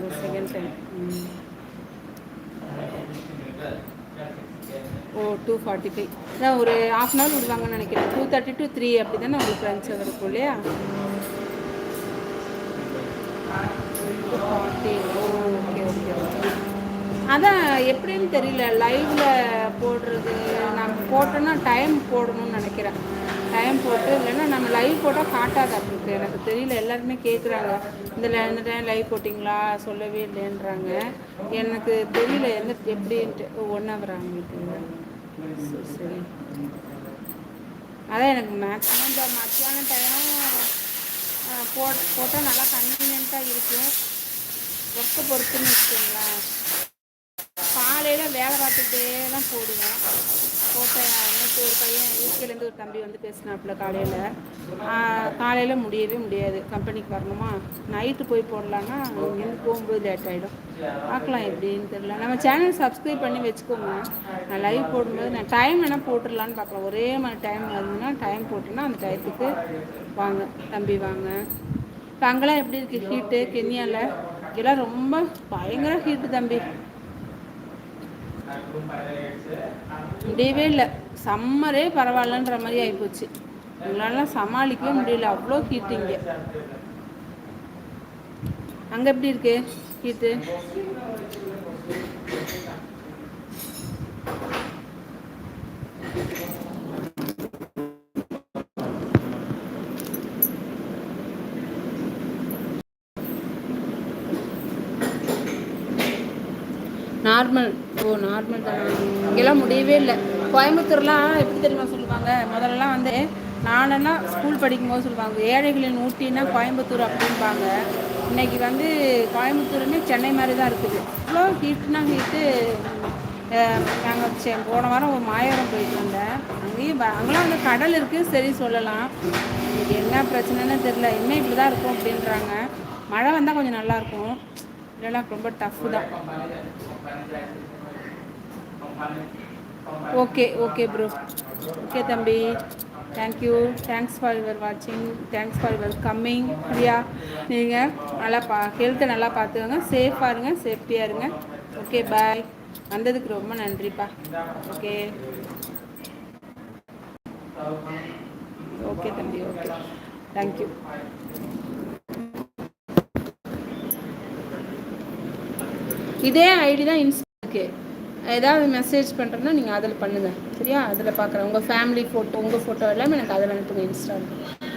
அது second time. ஓ 2:45 அதான் ஒரு ½ அன் ஹவர் விடுவாங்கன்னு நினைக்கிறேன். 2:30 to 3 அப்படி தானே உங்களுக்கு லஞ்ச் அவர் இருக்கும் இல்லையா? 2:40. Okay okay okay. அதான் எப்படின்னு தெரியல, லைவில் போடுறது நம்ம போட்டோன்னா டைம் போடணும்னு நினைக்கிறேன். டைம் போட்டு இல்லைன்னா நம்ம லைவ் போட்டால் காட்டாது அப்படின்னு எனக்கு தெரியல. எல்லாருமே கேட்குறாங்க, இந்த டைம் லைவ் போட்டிங்களா, சொல்லவே இல்லைன்றாங்க. எனக்கு தெரியல எந்த எப்படின்ட்டு. 1 ஹவர் ஆகிட்டு. சரி, அதான் எனக்கு மேக்ஸிமம் இந்த மத்தியான டைம் போட்டால் நல்லா கன்வீனியண்ட்டாக இருக்கும். ஒர்க்கை பொறுத்துன்னு வச்சுக்கோங்களேன். காலையில் வேலை பார்த்துக்கிட்டே தான் போடுவேன். போட்டேன் நேற்று ஒரு பையன் யூகேலேருந்து ஒரு தம்பி வந்து பேசினாப்புல காலையில் முடியவே முடியாது, கம்பெனிக்கு வரணுமா, நைட்டு போய் போடலான்னா இங்கேருந்து போகும்போது லேட் ஆகிடும். பார்க்கலாம் எப்படின்னு தெரியல. நம்ம சேனல் சப்ஸ்கிரைப் பண்ணி வச்சுக்கோங்க. நான் லைவ் போடும்போது நான் டைம் வேணால் போட்டுடலான்னு பார்க்கலாம். ஒரே மாதிரி டைம் வந்துன்னா டைம் போட்டோன்னா அந்த டயத்துக்கு வாங்க தம்பி வாங்க. இப்போ அங்கெல்லாம் எப்படி இருக்குது ஹீட்டு? கென்யாவில் இதெல்லாம் ரொம்ப பயங்கர ஹீட்டு தம்பி. முடியவே இல்லை. சம்மரே பரவாயில்லன்ற மாதிரி ஆகிப்போச்சு. எங்களாலாம் சமாளிக்கவே முடியல, அவ்வளோ ஹீட்டு இங்கே. அங்கே எப்படி இருக்கு ஹீட்டு? நார்மல். ஓ நார்மல் தானே. இங்கெல்லாம் முடியவே இல்லை. கோயம்புத்தூர்லாம் எப்படி தெரியுமா சொல்லுவாங்க, முதல்லலாம் வந்து நானெல்லாம் ஸ்கூல் படிக்கும்போது சொல்லுவாங்க, ஏழைகளின் ஊட்டின்னா கோயம்புத்தூர் அப்படின்பாங்க. இன்றைக்கி வந்து கோயம்புத்தூருமே சென்னை மாதிரி தான் இருக்குது. இவ்வளோ ஹீட்னா ஹீட்டு. நாங்கள் போன வாரம் ஒரு மாயவரம் போயிட்டு வந்தேன். அங்கெல்லாம் வந்து கடல் இருக்குது, சரி சொல்லலாம். இன்றைக்கி என்ன பிரச்சனைன்னு தெரில. இன்னும் இப்படி தான் இருக்கும் அப்படின்றாங்க. மழை வந்தால் கொஞ்சம் நல்லாயிருக்கும், இல்லைன்னா ரொம்ப டஃப்பு தான். Okay okay bro. ஓகே தம்பி, தேங்க்யூ. தேங்க்ஸ் ஃபார் யுவர் வாட்சிங், thanks for your coming. Priya, நீங்கள் நல்லா ஹெல்த்தை நல்லா பார்த்துக்கோங்க, சேஃபாக இருங்க, சேஃப்டியாக இருங்க. Okay bye. வந்ததுக்கு ரொம்ப நன்றிப்பா. ஓகே ஓகே தம்பி, ஓகே தேங்க்யூ. இதே ஐடி தான் இன்ஸ்டாக்கு. ஏதாவது மெசேஜ் பண்ணுறேன்னா நீங்கள் அதில் பண்ணுங்கள், சரியா? அதில் பார்க்குறேன். உங்கள் ஃபேமிலி ஃபோட்டோ, உங்கள் ஃபோட்டோ எல்லாமே எனக்கு அதில் அனுப்புங்க இன்ஸ்டாவில்.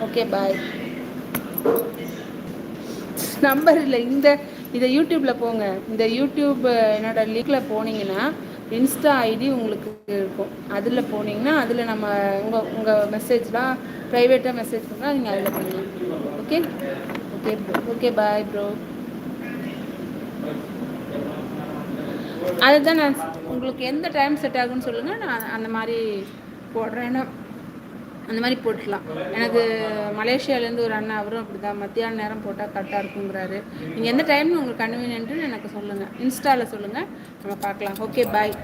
Okay bye. நம்பர் இல்லை, இதை யூடியூப்பில் போங்க. இந்த யூடியூப் என்னோடய லிங்கில் போனீங்கன்னா இன்ஸ்டா ஐடி உங்களுக்கு இருக்கும். அதில் போனீங்கன்னா அதில் நம்ம உங்கள் மெசேஜ்லாம் ப்ரைவேட்டாக மெசேஜ் பண்ணால் நீங்கள் அதில் பண்ணலாம். Okay okay okay bye bro. அதுதான் நான் உங்களுக்கு எந்த டைம் செட் ஆகுன்னு சொல்லுங்கள், நான் அந்த மாதிரி போடுறேன். ஏன்னா அந்த மாதிரி போட்டுக்கலாம். எனக்கு மலேசியாவிலேருந்து ஒரு அண்ணன், அவரும் அப்படி தான் மத்தியான நேரம் போட்டால் கரெக்டாக இருக்குங்கிறாரு. நீங்கள் எந்த டைம்னு உங்களுக்கு கன்வீனியன்ட்டுன்னு எனக்கு சொல்லுங்கள், இன்ஸ்டாவில் சொல்லுங்கள், நம்ம பார்க்கலாம். Okay bye.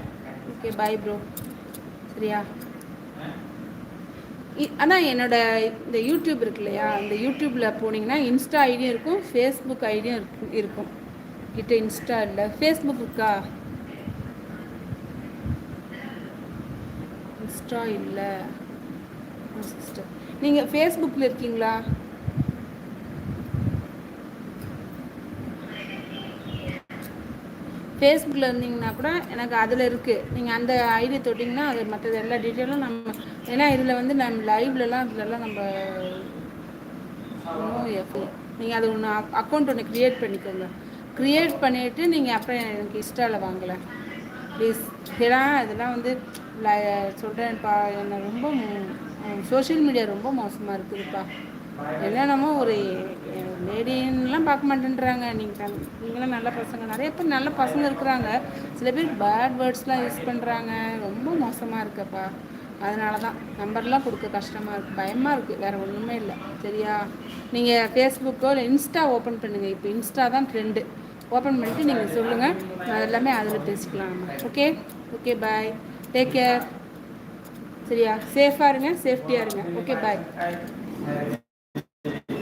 Okay bye bro, சரியா? ஆனால் இந்த யூடியூப் இருக்கு இல்லையா, இந்த யூடியூப்பில் போனீங்கன்னா இன்ஸ்டா ஐடியும் இருக்கும், ஃபேஸ்புக் ஐடியும் இருக்கும். கிட்ட இன்ஸ்டா இல்லை, ஃபேஸ்புக் இருக்கா? இன்ஸ்டா இல்லை சிஸ்டர். நீங்கள் ஃபேஸ்புக்கில் இருக்கீங்களா? ஃபேஸ்புக்கில் இருந்தீங்கன்னா கூட எனக்கு அதில் இருக்குது. நீங்கள் அந்த ஐடி தொட்டிங்கன்னா அது மற்றது எல்லா டீட்டெயிலும் நம்ம, ஏன்னா இதில் வந்து நம்ம லைவ்லலாம் இதெல்லாம் நம்ம நீங்கள் அது ஒன்று அக்கௌண்ட் ஒன்று க்ரியேட் பண்ணிக்கோங்க. க்ரியேட் பண்ணிவிட்டு நீங்கள் அப்புறம் எனக்கு இன்ஸ்டாவில் வாங்கலை ப்ளீஸ். இதெல்லாம் வந்து சொல்கிறேன்ப்பா, என்ன ரொம்ப சோஷியல் மீடியா ரொம்ப மோசமாக இருக்குதுப்பா. என்னென்னமோ ஒரு லேடின்லாம் பார்க்க மாட்டேன்றாங்க. நீங்களாம் நல்ல பசங்க, நிறைய பேர் நல்ல பசங்க இருக்கிறாங்க, சில பேர் பேட் வேர்ட்ஸ்லாம் யூஸ் பண்ணுறாங்க. ரொம்ப மோசமாக இருக்குப்பா. அதனால தான் நம்பர்லாம் கொடுக்க கஷ்டமாக இருக்குது, பயமாக இருக்குது, வேறு ஒன்றுமே இல்லை, சரியா? நீங்கள் ஃபேஸ்புக்கோ இல்லை இன்ஸ்டா ஓப்பன் பண்ணுங்கள். இப்போ இன்ஸ்டா தான் ட்ரெண்டு. ஓப்பன் பண்ணிவிட்டு நீங்கள் சொல்லுங்கள், அது எல்லாமே அதில் பேசிக்கலாம். Okay okay bye, take care, சரியா? சேஃபாக இருங்க, சேஃப்டியாக இருங்க. Okay bye.